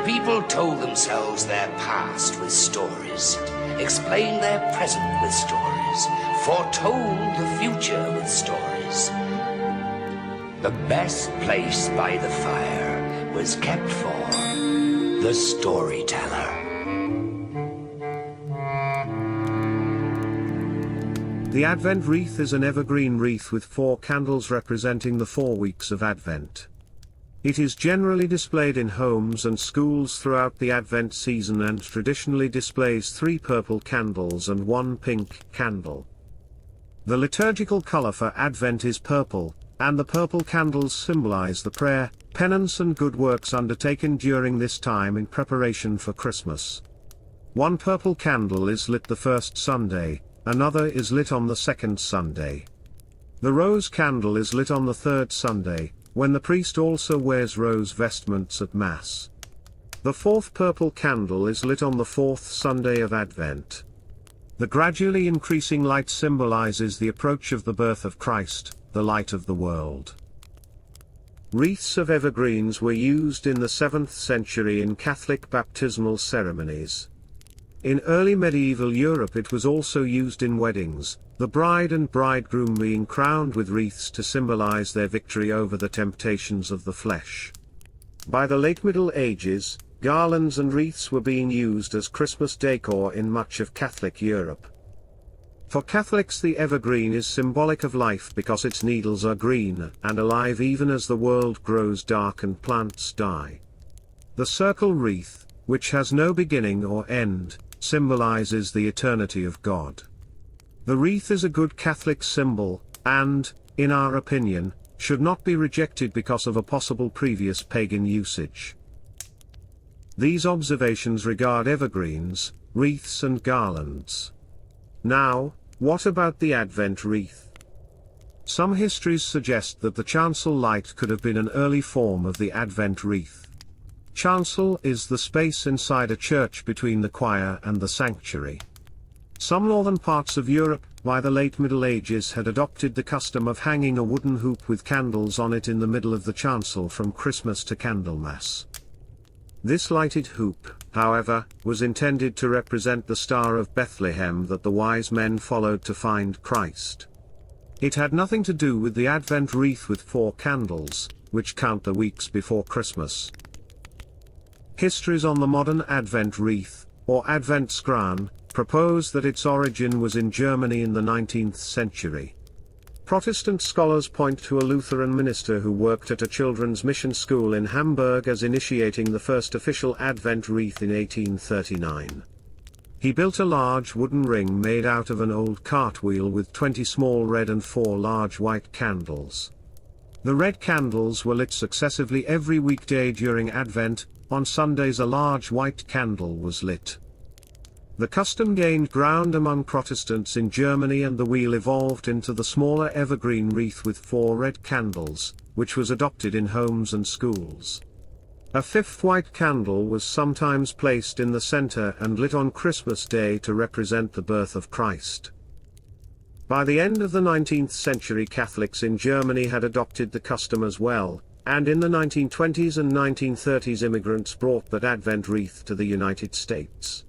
people told themselves their past with stories, explained their present with stories, foretold the future with stories. The best place by the fire was kept for the storyteller. The Advent wreath is an evergreen wreath with 4 candles representing the 4 weeks of Advent. It is generally displayed in homes and schools throughout the Advent season and traditionally displays 3 purple candles and 1 pink candle. The liturgical color for Advent is purple, and the purple candles symbolize the prayer, penance and good works undertaken during this time in preparation for Christmas. 1 purple candle is lit the first Sunday, another is lit on the second Sunday. The rose candle is lit on the third Sunday, when the priest also wears rose vestments at Mass. The 4th purple candle is lit on the 4th Sunday of Advent. The gradually increasing light symbolizes the approach of the birth of Christ, the light of the world. Wreaths of evergreens were used in the 7th century in Catholic baptismal ceremonies. In early medieval Europe it was also used in weddings, the bride and bridegroom being crowned with wreaths to symbolize their victory over the temptations of the flesh. By the late Middle Ages, garlands and wreaths were being used as Christmas decor in much of Catholic Europe. For Catholics, the evergreen is symbolic of life because its needles are green and alive even as the world grows dark and plants die. The circle wreath, which has no beginning or end, symbolizes the eternity of God. The wreath is a good Catholic symbol, and, in our opinion, should not be rejected because of a possible previous pagan usage. These observations regard evergreens, wreaths and garlands. Now, what about the Advent wreath? Some histories suggest that the chancel light could have been an early form of the Advent wreath. Chancel is the space inside a church between the choir and the sanctuary. Some northern parts of Europe, by the late Middle Ages, had adopted the custom of hanging a wooden hoop with candles on it in the middle of the chancel from Christmas to Candlemas. This lighted hoop, however, was intended to represent the Star of Bethlehem that the wise men followed to find Christ. It had nothing to do with the Advent wreath with 4 candles, which count the weeks before Christmas. Histories on the modern Advent wreath, or Adventskranz, propose that its origin was in Germany in the 19th century. Protestant scholars point to a Lutheran minister who worked at a children's mission school in Hamburg as initiating the first official Advent wreath in 1839. He built a large wooden ring made out of an old cartwheel with 20 small red and 4 large white candles. The red candles were lit successively every weekday during Advent. On Sundays a large white candle was lit. The custom gained ground among Protestants in Germany and the wheel evolved into the smaller evergreen wreath with 4 red candles, which was adopted in homes and schools. A 5th white candle was sometimes placed in the center and lit on Christmas Day to represent the birth of Christ. By the end of the 19th century, Catholics in Germany had adopted the custom as well, and in the 1920s and 1930s immigrants brought that Advent wreath to the United States.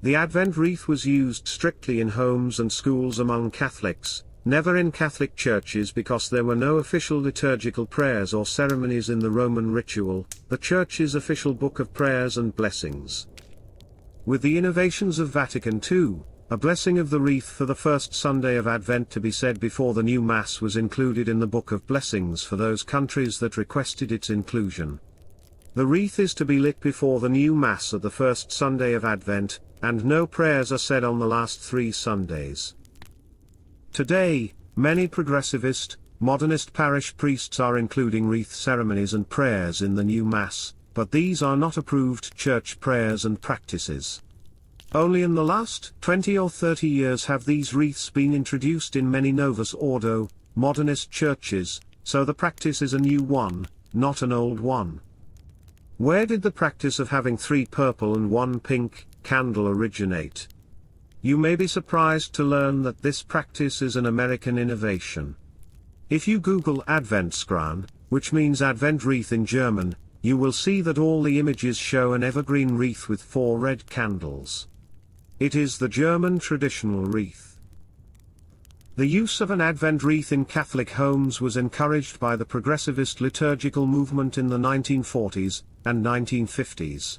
The Advent wreath was used strictly in homes and schools among Catholics, never in Catholic churches because there were no official liturgical prayers or ceremonies in the Roman ritual, the Church's official book of prayers and blessings. With the innovations of Vatican II, a blessing of the wreath for the first Sunday of Advent to be said before the new Mass was included in the Book of Blessings for those countries that requested its inclusion. The wreath is to be lit before the new Mass at the first Sunday of Advent, and no prayers are said on the last 3 Sundays. Today, many progressivist, modernist parish priests are including wreath ceremonies and prayers in the new Mass, but these are not approved church prayers and practices. Only in the last 20 or 30 years have these wreaths been introduced in many Novus Ordo, modernist churches, so the practice is a new one, not an old one. Where did the practice of having 3 purple and 1 pink candle originate? You may be surprised to learn that this practice is an American innovation. If you Google Adventskranz, which means Advent wreath in German, you will see that all the images show an evergreen wreath with 4 red candles. It is the German traditional wreath. The use of an Advent wreath in Catholic homes was encouraged by the progressivist liturgical movement in the 1940s and 1950s.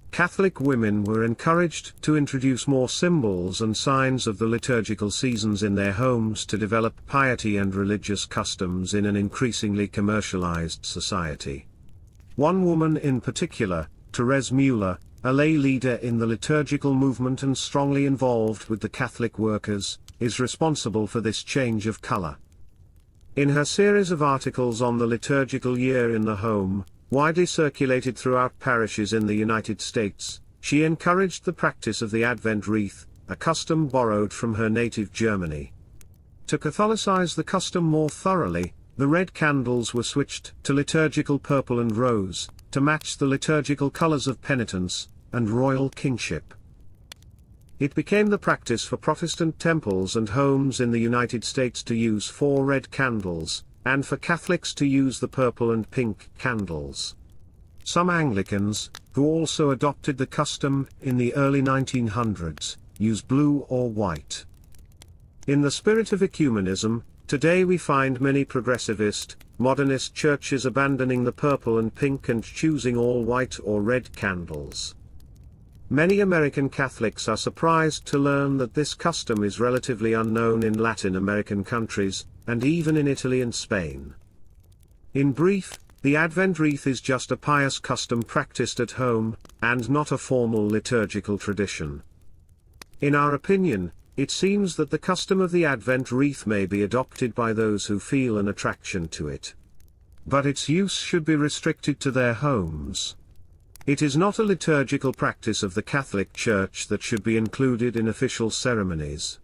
Catholic women were encouraged to introduce more symbols and signs of the liturgical seasons in their homes to develop piety and religious customs in an increasingly commercialized society. One woman in particular, Therese Müller, a lay leader in the liturgical movement and strongly involved with the Catholic workers, is responsible for this change of color. In her series of articles on the liturgical year in the home, widely circulated throughout parishes in the United States, she encouraged the practice of the Advent wreath, a custom borrowed from her native Germany. To Catholicize the custom more thoroughly, the red candles were switched to liturgical purple and rose, to match the liturgical colors of penitence and royal kingship. It became the practice for Protestant temples and homes in the United States to use 4 red candles, and for Catholics to use the purple and pink candles. Some Anglicans, who also adopted the custom in the early 1900s, use blue or white. In the spirit of ecumenism, today we find many progressivist, modernist churches abandoning the purple and pink and choosing all white or red candles. Many American Catholics are surprised to learn that this custom is relatively unknown in Latin American countries, and even in Italy and Spain. In brief, the Advent wreath is just a pious custom practiced at home, and not a formal liturgical tradition. In our opinion, it seems that the custom of the Advent wreath may be adopted by those who feel an attraction to it. But its use should be restricted to their homes. It is not a liturgical practice of the Catholic Church that should be included in official ceremonies.